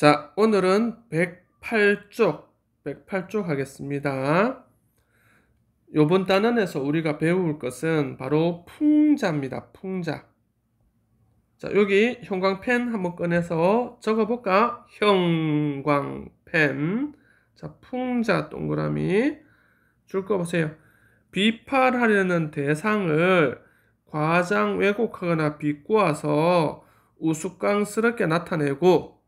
자, 오늘은 108쪽 하겠습니다. 요번 단원에서 우리가 배울 것은 바로 풍자입니다. 풍자. 자, 여기 형광펜 한번 꺼내서 적어볼까? 형광펜. 자, 풍자 동그라미 줄 거 보세요. 비판하려는 대상을 과장 왜곡하거나 비꼬아서 우스꽝스럽게 나타내고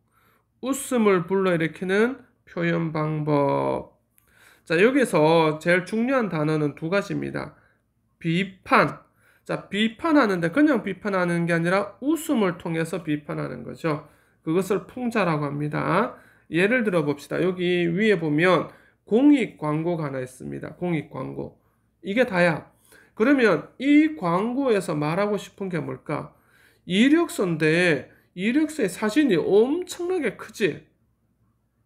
웃음을 불러일으키는 표현 방법. 자, 여기서 제일 중요한 단어는 두 가지입니다. 비판. 자, 비판하는데 그냥 비판하는 게 아니라 웃음을 통해서 비판하는 거죠. 그것을 풍자라고 합니다. 예를 들어 봅시다. 여기 위에 보면 공익 광고가 하나 있습니다. 공익 광고. 이게 다야. 그러면 이 광고에서 말하고 싶은 게 뭘까? 이력서인데 이력서의 사진이 엄청나게 크지?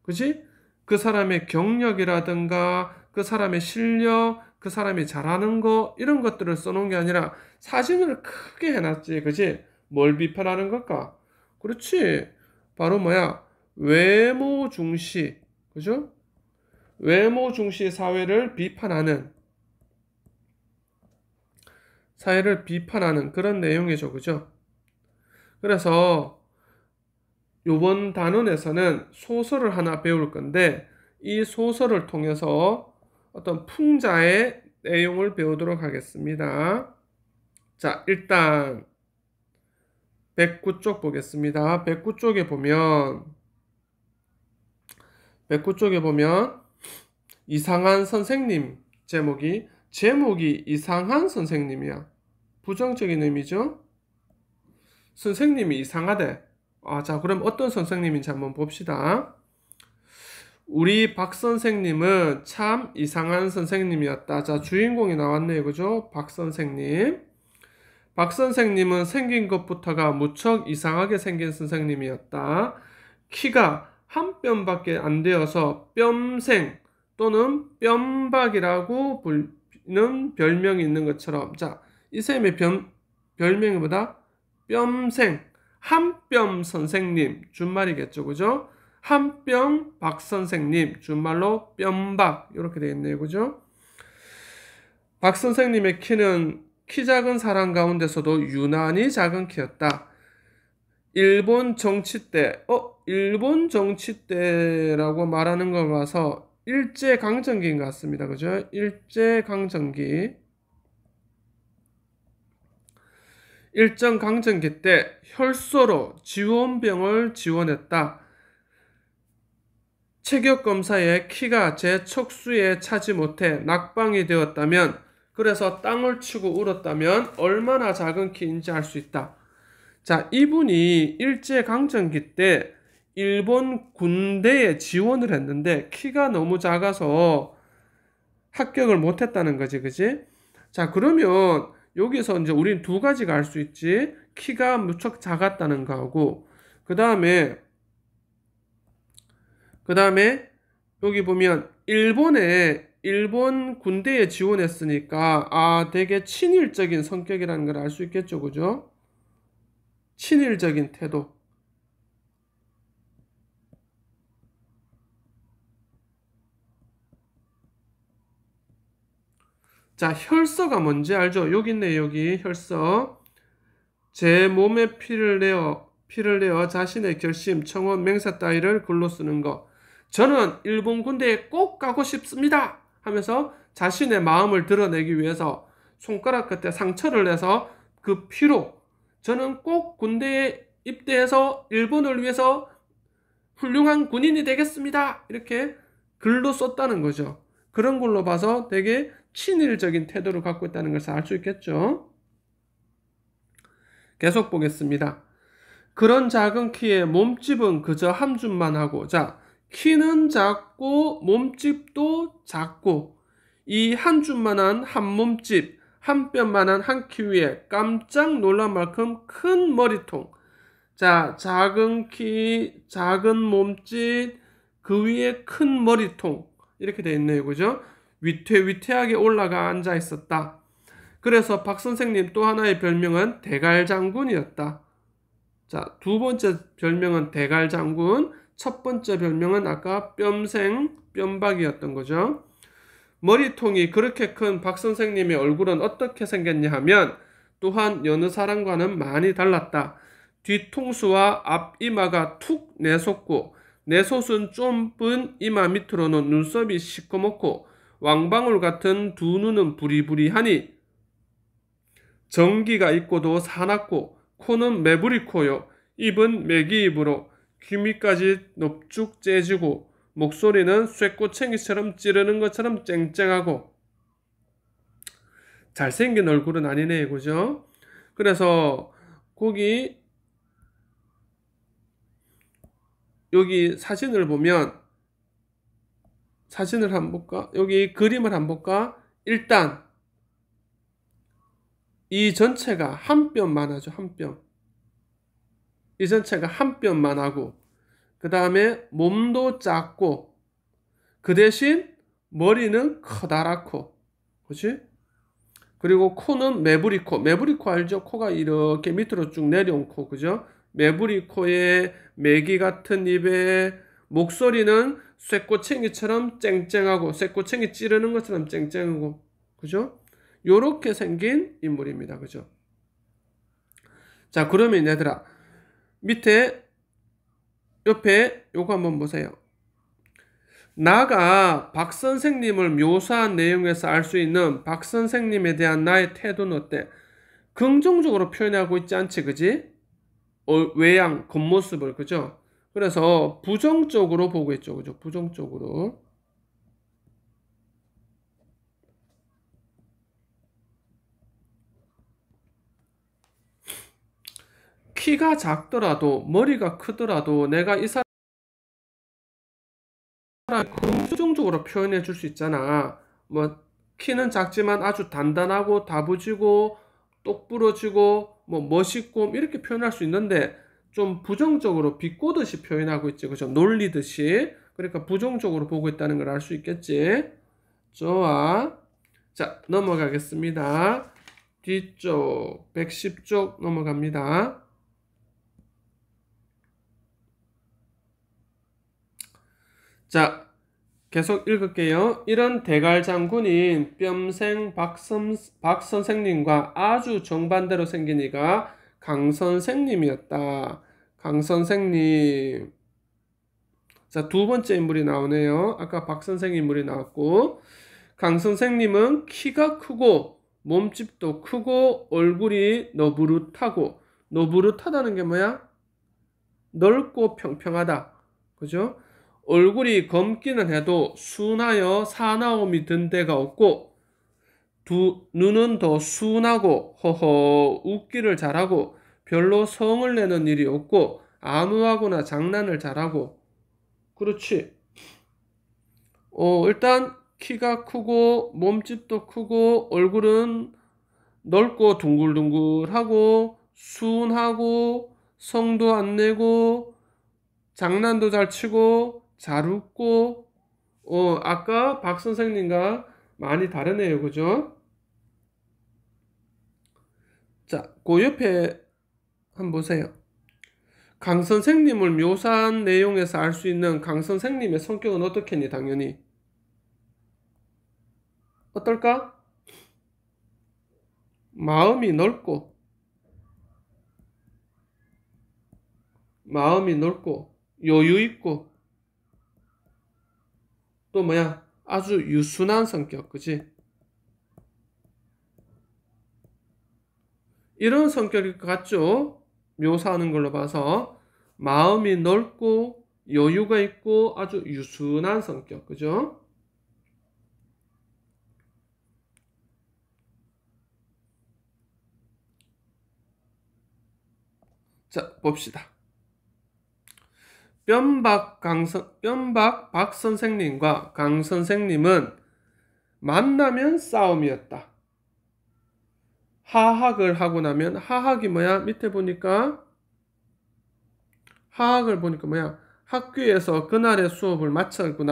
그지? 그 사람의 경력이라든가 그 사람의 실력, 그 사람이 잘하는 거 이런 것들을 써놓은 게 아니라 사진을 크게 해놨지. 그지? 뭘 비판하는 걸까? 그렇지. 바로 뭐야? 외모 중시. 그죠? 외모 중시 사회를 비판하는 그런 내용이죠. 그죠? 그래서 요번 단원에서는 소설을 하나 배울 건데 이 소설을 통해서 어떤 풍자의 내용을 배우도록 하겠습니다. 자, 일단 109쪽 보겠습니다. 109쪽에 보면 이상한 선생님 제목이 이상한 선생님이야. 부정적인 의미죠. 선생님이 이상하대. 자, 그럼 어떤 선생님인지 한번 봅시다. 우리 박 선생님은 참 이상한 선생님이었다. 자, 주인공이 나왔네요. 그죠? 박 선생님. 박 선생님은 생긴 것부터가 무척 이상하게 생긴 선생님이었다. 키가 한 뼘밖에 안 되어서 뼘생 또는 뼘박이라고 불리는 별명이 있는 것처럼, 자, 이 쌤의 별명이 뭐다? 뼘생, 한뼘 선생님, 준말이겠죠. 그죠? 한뼘 박 선생님, 준말로 뼘박, 이렇게 되겠네요. 그죠? 박 선생님의 키는 키 작은 사람 가운데서도 유난히 작은 키였다. 일본 정치 때라고 말하는 걸 봐서 일제강점기인 것 같습니다. 그죠? 일제강점기 때 혈소로 지원병을 지원했다. 체격 검사에 키가 제 척수에 차지 못해 낙방이 되었다면, 그래서 땅을 치고 울었다면 얼마나 작은 키인지 알 수 있다. 자, 이분이 일제강점기 때 일본 군대에 지원을 했는데 키가 너무 작아서 합격을 못했다는 거지, 그지? 자, 그러면 여기서 이제 우린 두 가지가 알 수 있지. 키가 무척 작았다는 거하고, 그 다음에 여기 보면 일본 군대에 지원했으니까 되게 친일적인 성격이라는 걸 알 수 있겠죠, 그죠? 친일적인 태도. 자, 혈서가 뭔지 알죠? 여기 있네, 여기 혈서. 제 몸에 피를 내어 자신의 결심, 청원, 맹세 따위를 글로 쓰는 것. 저는 일본 군대에 꼭 가고 싶습니다 하면서 자신의 마음을 드러내기 위해서 손가락 끝에 상처를 내서 그 피로 저는 꼭 군대에 입대해서 일본을 위해서 훌륭한 군인이 되겠습니다, 이렇게 글로 썼다는 거죠. 그런 걸로 봐서 되게 친일적인 태도를 갖고 있다는 것을 알 수 있겠죠. 계속 보겠습니다. 그런 작은 키에 몸집은 그저 한 줌만 하고, 자, 키는 작고 몸집도 작고 이 한 줌만한 한 몸집, 한 뼘만한 한 키 위에 깜짝 놀랄 만큼 큰 머리통. 자, 작은 키, 작은 몸집, 그 위에 큰 머리통, 이렇게 되어 있네요. 그죠? 위태위태하게 올라가 앉아 있었다. 그래서 박 선생님 또 하나의 별명은 대갈장군이었다. 자, 두 번째 별명은 대갈장군. 첫 번째 별명은 아까 뼘생, 뼘박이었던 거죠. 머리통이 그렇게 큰 박 선생님의 얼굴은 어떻게 생겼냐 하면 또한 여느 사람과는 많이 달랐다. 뒤통수와 앞이마가 툭 내솟고 내솟은 좁은 이마 밑으로는 눈썹이 시커멓고 왕방울 같은 두 눈은 부리부리하니 전기가 있고도 사납고 코는 매부리코요. 입은 매기입으로 귀 밑까지 넙죽 째지고 목소리는 쇠꼬챙이처럼 찌르는 것처럼 쨍쨍하고 잘생긴 얼굴은 아니네, 그죠? 그래서 여기 사진을 보면 사진을 한번 볼까? 여기 그림을 한번 볼까? 일단 이 전체가 한 뼘만 하죠. 한 뼘. 이 전체가 한 뼘만 하고 그 다음에 몸도 작고 그 대신 머리는 커다랗고 그치? 그리고 코는 매부리코. 매부리코 알죠? 코가 이렇게 밑으로 쭉 내려온 코. 그죠? 매부리코에 매기 같은 입에 목소리는 쇠꼬챙이처럼 쨍쨍하고 쇠꼬챙이 찌르는 것처럼 쨍쨍하고 그죠? 요렇게 생긴 인물입니다. 그죠? 자, 그러면 얘들아 밑에 옆에 요거 한번 보세요. 나가 박 선생님을 묘사한 내용에서 알 수 있는 박 선생님에 대한 나의 태도는 어때? 긍정적으로 표현하고 있지 않지, 그지? 외양, 겉모습을, 그죠? 그래서 부정적으로 보고 있죠, 그죠? 부정적으로. 키가 작더라도 머리가 크더라도 내가 이 사람 긍정적으로 표현해 줄 수 있잖아. 뭐 키는 작지만 아주 단단하고 다부지고 똑부러지고 뭐 멋있고 이렇게 표현할 수 있는데 좀 부정적으로 비꼬듯이 표현하고 있지. 그죠? 놀리듯이. 그러니까 부정적으로 보고 있다는 걸 알 수 있겠지. 좋아. 자, 넘어가겠습니다. 뒤쪽 110쪽 넘어갑니다. 자, 계속 읽을게요. 이런 대갈 장군인 뼘생 박 선생님과 아주 정반대로 생긴 이가 강 선생님이었다. 강 선생님. 자, 두 번째 인물이 나오네요. 아까 박 선생 인물이 나왔고, 강 선생님은 키가 크고 몸집도 크고 얼굴이 너부릇하고, 너부릇하다는 게 뭐야? 넓고 평평하다. 그죠? 얼굴이 검기는 해도 순하여 사나움이 든 데가 없고 눈은 더 순하고 허허 웃기를 잘하고 별로 성을 내는 일이 없고 안우하거나 장난을 잘하고 그렇지. 일단 키가 크고 몸집도 크고 얼굴은 넓고 둥글둥글하고 순하고 성도 안 내고 장난도 잘 치고 잘 웃고 아까 박 선생님과 많이 다르네요. 그죠? 자, 그 옆에 한번 보세요. 강 선생님을 묘사한 내용에서 알 수 있는 강 선생님의 성격은 어떻겠니? 당연히 어떨까? 마음이 넓고 여유 있고 또 뭐야? 아주 유순한 성격, 그지? 이런 성격일 것 같죠? 묘사하는 걸로 봐서 마음이 넓고 여유가 있고 아주 유순한 성격, 그죠? 자, 봅시다. 뼘박 박 선생님과 강 선생님은 만나면 싸움이었다. 하학을 하고 나면 하학이 뭐야? 밑에 보니까 하학을 보니까 뭐야? 학교에서 그날의 수업을 마치고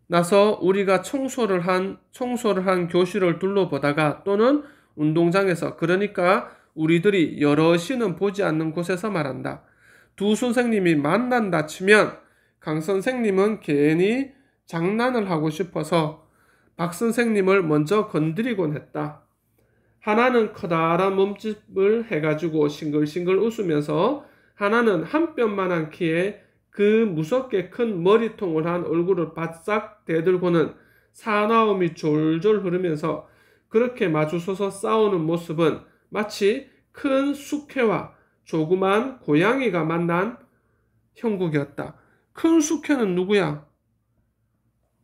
나서 우리가 청소를 한 교실을 둘러보다가 또는 운동장에서 그러니까 우리들이 여럿이는 보지 않는 곳에서 말한다. 두 선생님이 만난다 치면 강 선생님은 괜히 장난을 하고 싶어서 박 선생님을 먼저 건드리곤 했다. 하나는 커다란 몸집을 해가지고 싱글싱글 웃으면서 하나는 한 뼘만한 키에 그 무섭게 큰 머리통을 한 얼굴을 바싹 대들고는 사나움이 졸졸 흐르면서 그렇게 마주서서 싸우는 모습은 마치 큰 숙회와 조그만 고양이가 만난 형국이었다. 큰 숙회는 누구야?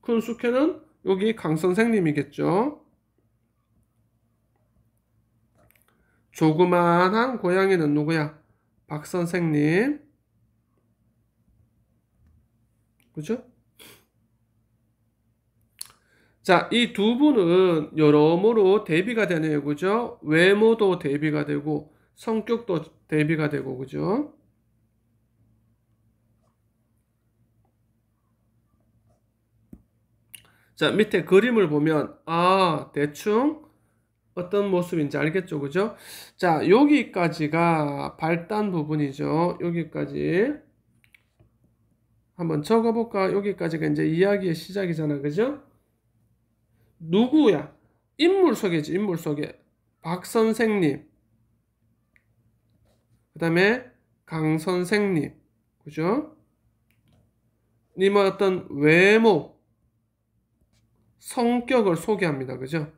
큰 숙회는 여기 강 선생님이겠죠. 조그만한 고양이는 누구야? 박 선생님. 그죠? 자, 이 두 분은 여러모로 대비가 되네요. 그죠? 외모도 대비가 되고 성격도 대비가 되고 그죠? 자, 밑에 그림을 보면 대충 어떤 모습인지 알겠죠? 그죠? 자, 여기까지가 발단 부분이죠. 여기까지 한번 적어볼까? 여기까지가 이제 이야기의 시작이잖아. 그죠? 누구야? 인물 소개지, 인물 소개. 박 선생님. 그 다음에 강 선생님. 그죠? 님의 어떤 외모, 성격을 소개합니다. 그죠?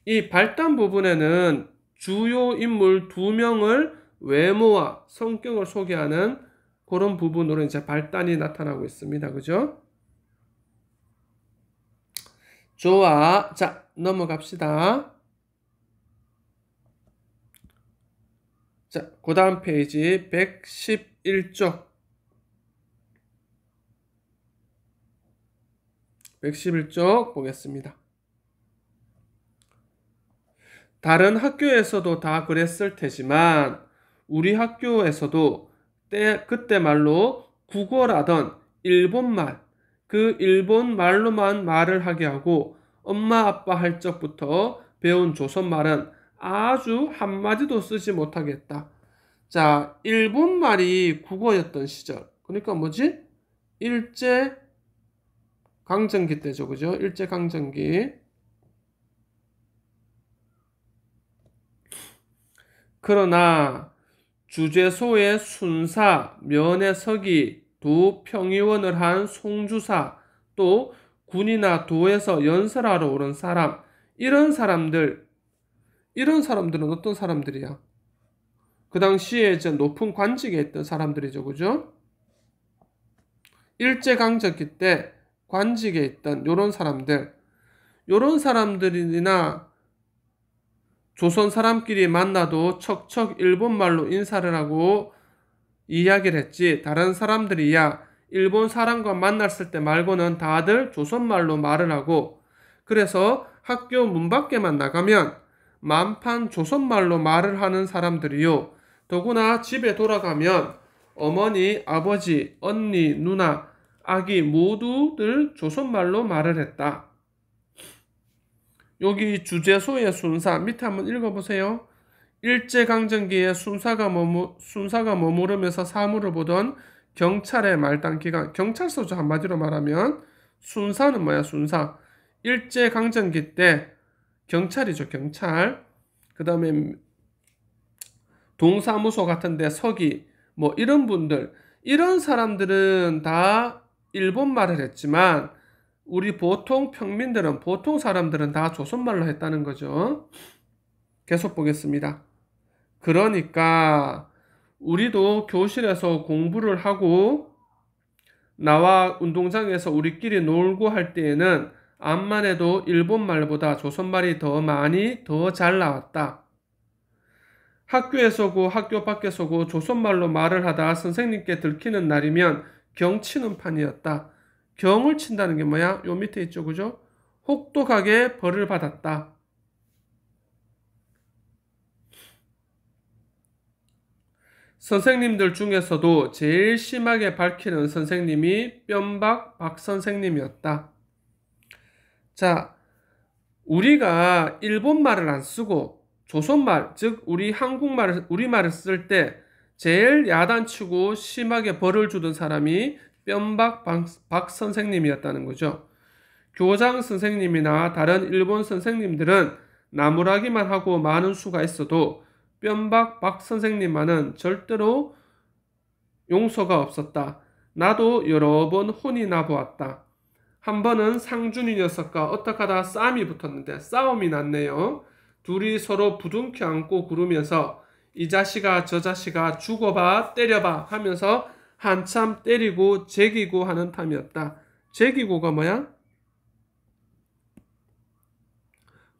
이 발단 부분에는 주요 인물 2명을 외모와 성격을 소개하는 그런 부분으로 이제 발단이 나타나고 있습니다. 그죠? 좋아. 자, 넘어갑시다. 자, 그 다음 페이지 111쪽. 111쪽 보겠습니다. 다른 학교에서도 다 그랬을 테지만 우리 학교에서도 그때 말로 국어라던 일본말, 그 일본 말로만 말을 하게 하고 엄마 아빠 할 적부터 배운 조선말은 아주 한마디도 쓰지 못하겠다. 자, 일본말이 국어였던 시절. 그러니까 뭐지? 일제강점기 때죠. 그죠? 일제강점기. 그러나 주제소의 순사, 면회서기, 도 평의원을 한 송주사, 또 군이나 도에서 연설하러 오는 사람, 이런 사람들은 어떤 사람들이야? 그 당시에 이제 높은 관직에 있던 사람들이죠. 그죠? 일제강점기 때 관직에 있던 요런 사람들이나 조선 사람끼리 만나도 척척 일본말로 인사를 하고 이야기를 했지, 다른 사람들이야 일본 사람과 만났을 때 말고는 다들 조선말로 말을 하고, 그래서 학교 문 밖에만 나가면 만판 조선말로 말을 하는 사람들이요, 더구나 집에 돌아가면 어머니, 아버지, 언니, 누나, 아기 모두들 조선말로 말을 했다. 여기 주제소의 순사 밑에 한번 읽어보세요. 일제강점기에 순사가 머무르면서 사무를 보던 경찰의 말단 기관, 경찰서죠. 한마디로 말하면 순사는 뭐야? 순사. 일제강점기 때 경찰이죠. 경찰. 그 다음에 동사무소 같은데 서기, 뭐 이런 분들, 이런 사람들은 다 일본말을 했지만 우리 보통 평민들은, 보통 사람들은 다 조선말로 했다는 거죠. 계속 보겠습니다. 그러니까 우리도 교실에서 공부를 하고 나와 운동장에서 우리끼리 놀고 할 때에는 암만 해도 일본말보다 조선말이 더 많이 더 잘 나왔다. 학교에서고 학교 밖에서고 조선말로 말을 하다 선생님께 들키는 날이면 경치는 판이었다. 경을 친다는 게 뭐야? 요 밑에 있죠. 그죠? 혹독하게 벌을 받았다. 선생님들 중에서도 제일 심하게 밝히는 선생님이 뼘박 박 선생님이었다. 자, 우리가 일본말을 안 쓰고 조선말, 즉 우리말을 쓸 때 제일 야단치고 심하게 벌을 주던 사람이 뼘박 박 선생님이었다는 거죠. 교장 선생님이나 다른 일본 선생님들은 나무라기만 하고 많은 수가 있어도 뼘박 박 선생님만은 절대로 용서가 없었다. 나도 여러 번 혼이 나보았다. 한 번은 상준이 녀석과 어떡하다 싸움이 붙었는데 싸움이 났네요. 둘이 서로 부둥켜 안고 구르면서 이 자식아 저 자식아 죽어봐 때려봐 하면서 한참 때리고 제기고 하는 탐이었다. 제기고가 뭐야?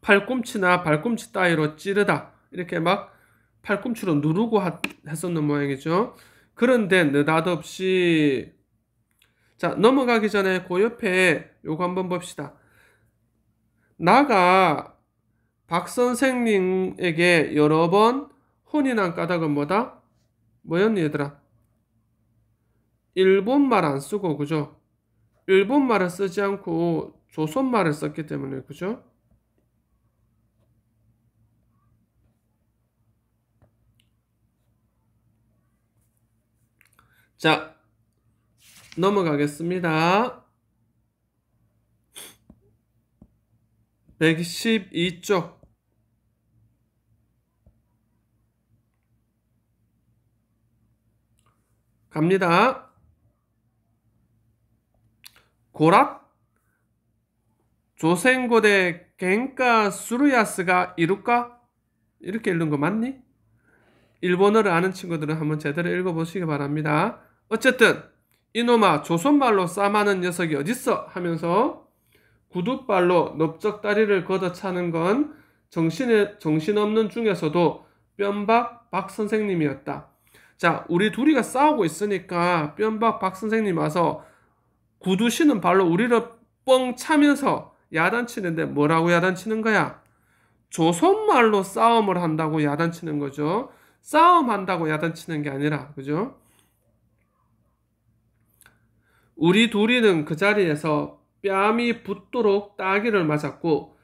팔꿈치나 발꿈치 따위로 찌르다. 이렇게 막 팔꿈치로 누르고 했었는 모양이죠. 그런데 느닷없이 자 넘어가기 전에 그 옆에 요거 한번 봅시다. 나가 박 선생님에게 여러 번 혼이 난 까닭은 뭐다? 뭐였니 얘들아? 일본말 안 쓰고 그죠? 일본말을 쓰지 않고 조선말을 썼기 때문에 그죠? 자 넘어가겠습니다. 112쪽 갑니다. 고라 조센고대 겐카 수루야스가 이룰까? 이렇게 읽는 거 맞니? 일본어를 아는 친구들은 한번 제대로 읽어보시기 바랍니다. 어쨌든 이놈아 조선말로 싸마는 녀석이 어딨어? 하면서 구둣발로 넓적다리를 걷어차는 건 정신없는 중에서도 뼘박 박 선생님이었다. 자, 우리 둘이가 싸우고 있으니까 뼘박 박 선생님 와서 구두 신은 발로 우리를 뻥 차면서 야단치는데 뭐라고 야단치는 거야? 조선말로 싸움을 한다고 야단치는 거죠. 싸움한다고 야단치는 게 아니라, 그죠? 우리 둘이는 그 자리에서 뺨이 붓도록 따기를 맞았고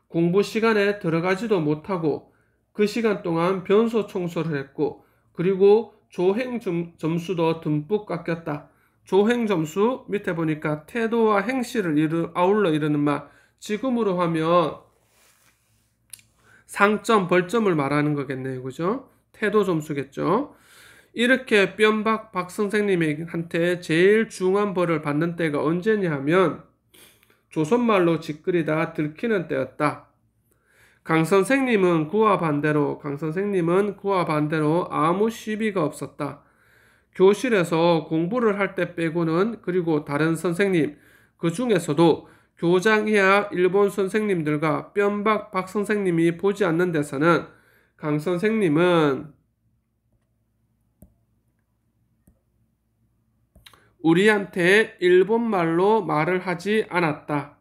공부 시간에 들어가지도 못하고 그 시간 동안 변소 청소를 했고 그리고 조행 점수도 듬뿍 깎였다. 조행 점수 밑에 보니까 태도와 행실을 아울러 이르는 말 지금으로 하면 상점 벌점을 말하는 거겠네요. 그죠? 태도 점수겠죠. 이렇게 뼘박 박 선생님한테 제일 중한 벌을 받는 때가 언제냐 하면 조선말로 짓거리다 들키는 때였다. 강 선생님은 그와 반대로 아무 시비가 없었다. 교실에서 공부를 할 때 빼고는 그리고 다른 선생님 그 중에서도 교장 이하 일본 선생님들과 뼘박 박 선생님이 보지 않는 데서는 강 선생님은 우리한테 일본말로 말을 하지 않았다.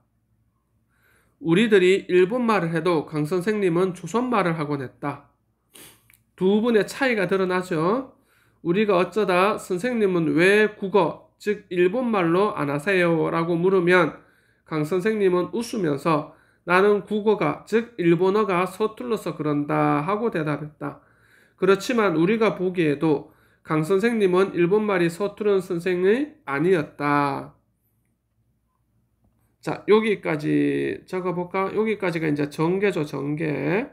우리들이 일본말을 해도 강 선생님은 조선말을 하곤 했다. 두 분의 차이가 드러나죠. 우리가 어쩌다 선생님은 왜 국어, 즉 일본말로 안 하세요? 라고 물으면 강 선생님은 웃으면서 나는 국어가, 즉 일본어가 서툴러서 그런다 하고 대답했다. 그렇지만 우리가 보기에도 강 선생님은 일본말이 서투른 선생이 아니었다. 자, 여기까지 적어볼까? 여기까지가 이제 전개죠, 전개.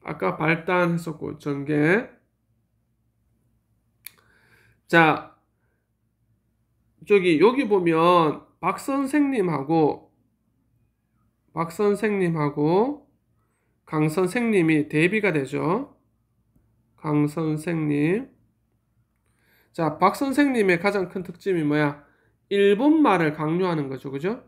아까 발단했었고, 전개. 자, 여기 보면 박 선생님하고 강 선생님이 대비가 되죠. 강 선생님. 자, 박 선생님의 가장 큰 특징이 뭐야? 일본말을 강요하는 거죠. 그죠?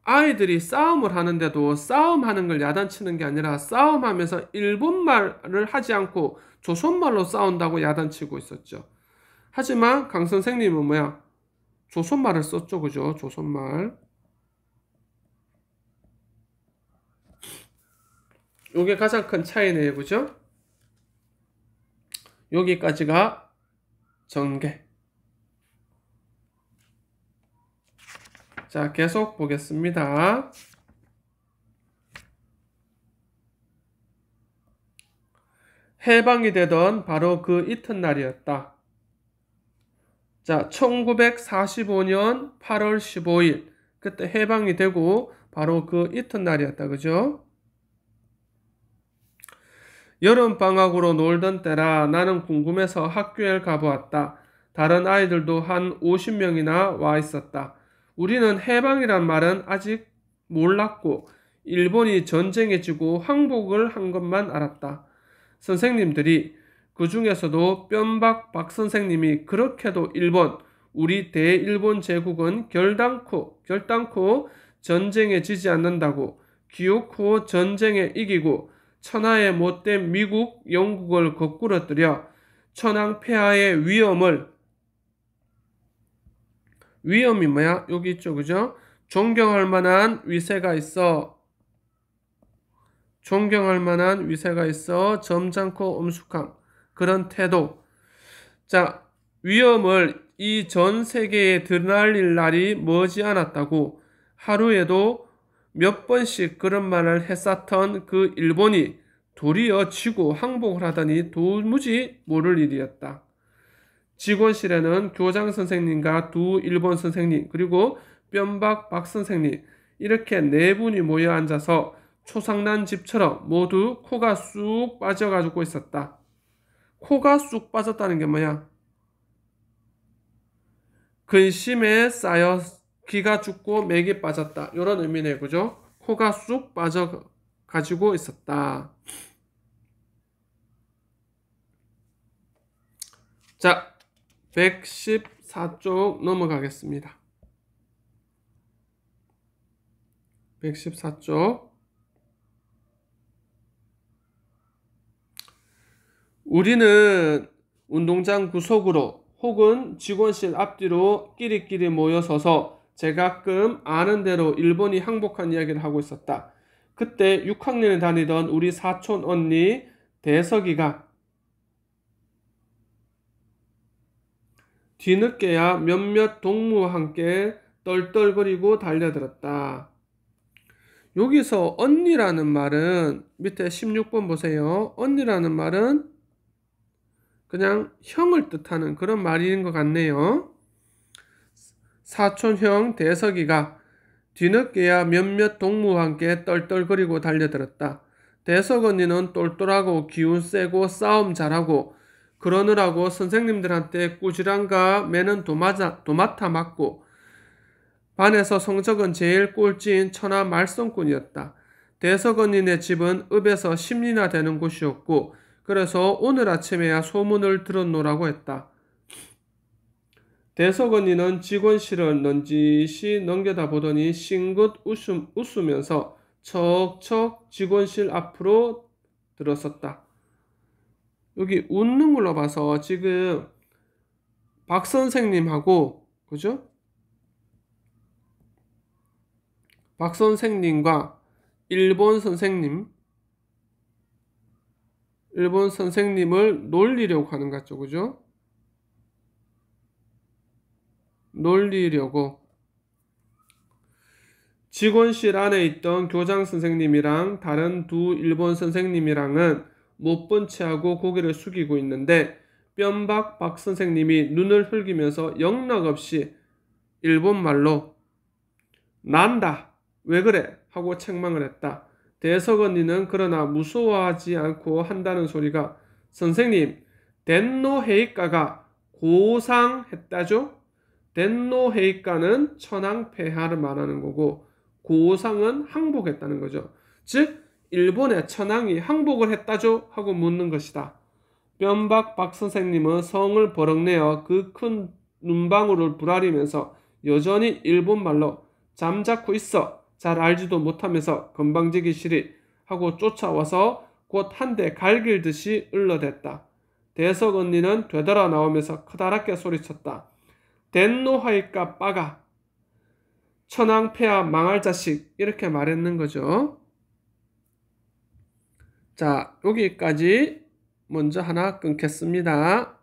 아이들이 싸움을 하는데도 싸움하는 걸 야단치는 게 아니라 싸움하면서 일본말을 하지 않고 조선말로 싸운다고 야단치고 있었죠. 하지만 강 선생님은 뭐야? 조선말을 썼죠. 그죠? 조선말. 요게 가장 큰 차이네요. 그죠? 여기까지가 전개. 자, 계속 보겠습니다. 해방이 되던 바로 그 이튿날이었다. 자, 1945년 8월 15일 그때 해방이 되고 바로 그 이튿날이었다. 그죠? 여름방학으로 놀던 때라 나는 궁금해서 학교에 가보았다. 다른 아이들도 한 50명이나 와 있었다. 우리는 해방이란 말은 아직 몰랐고 일본이 전쟁에 지고 항복을 한 것만 알았다. 선생님들이 그 중에서도 뼘박 박 선생님이 그렇게도 우리 대일본 제국은 결단코 전쟁에 지지 않는다고, 기어코 전쟁에 이기고 천하의 못된 미국, 영국을 거꾸러뜨려 천황 폐하의 위험이 뭐야? 여기 있죠, 그죠? 존경할 만한 위세가 있어. 점잖고 엄숙함. 그런 태도. 자, 위험을 이 전 세계에 드러날 날이 머지않았다고 하루에도 몇 번씩 그런 말을 했었던 그 일본이 도리어 지고 항복을 하더니 도무지 모를 일이었다. 직원실에는 교장 선생님과 두 일본 선생님 그리고 뼘박 박 선생님 이렇게 네 분이 모여 앉아서 초상난 집처럼 모두 코가 쑥 빠져가지고 있었다. 코가 쑥 빠졌다는 게 뭐야? 근심에 쌓여 기가 죽고 맥이 빠졌다. 이런 의미네, 그죠? 코가 쑥 빠져 가지고 있었다. 자, 114쪽 넘어가겠습니다. 114쪽. 우리는 운동장 구석으로 혹은 직원실 앞뒤로 끼리끼리 모여서서 제가끔 아는 대로 일본이 항복한 이야기를 하고 있었다. 그때 6학년에 다니던 우리 사촌 언니 대석이가 뒤늦게야 몇몇 동무와 함께 떨떨거리고 달려들었다. 여기서 언니라는 말은 밑에 16번 보세요. 언니라는 말은 그냥 형을 뜻하는 그런 말인 것 같네요. 사촌형 대석이가 뒤늦게야 몇몇 동무와 함께 떨떨거리고 달려들었다. 대석 언니는 똘똘하고 기운 세고 싸움 잘하고 그러느라고 선생님들한테 꾸지람과 매는 도맡아 맞고 반에서 성적은 제일 꼴찌인 천하 말썽꾼이었다. 대석 언니네 집은 읍에서 10리나 되는 곳이었고 그래서 오늘 아침에야 소문을 들었노라고 했다. 대석 언니는 직원실을 넌지시 넘겨다보더니 싱긋 웃으면서 척척 직원실 앞으로 들어섰다. 여기 웃는 걸로 봐서 지금 박 선생님하고 그죠? 박 선생님과 일본 선생님을 놀리려고 하는 것 같죠, 그죠? 놀리려고. 직원실 안에 있던 교장 선생님이랑 다른 두 일본 선생님이랑은 못 본 채하고 고개를 숙이고 있는데 뼘박 박 선생님이 눈을 흘기면서 영락없이 일본말로 난다, 왜 그래? 하고 책망을 했다. 대석 언니는 그러나 무서워하지 않고 한다는 소리가 선생님, 덴노 헤이카가 고상했다죠? 덴노 헤이카는 천황 폐하를 말하는 거고 고상은 항복했다는 거죠. 즉 일본의 천황이 항복을 했다죠? 하고 묻는 것이다. 뼘박 박 선생님은 성을 버럭내어 그 큰 눈방울을 부라리면서 여전히 일본말로 잠자코 있어 잘 알지도 못하면서 건방지기 싫이 하고 쫓아와서 곧 한 대 갈길듯이 을러댔다. 대석 언니는 되돌아 나오면서 커다랗게 소리쳤다. 덴노하이까 빠가 천황 폐하 망할 자식 이렇게 말했는 거죠. 자, 여기까지 먼저 하나 끊겠습니다.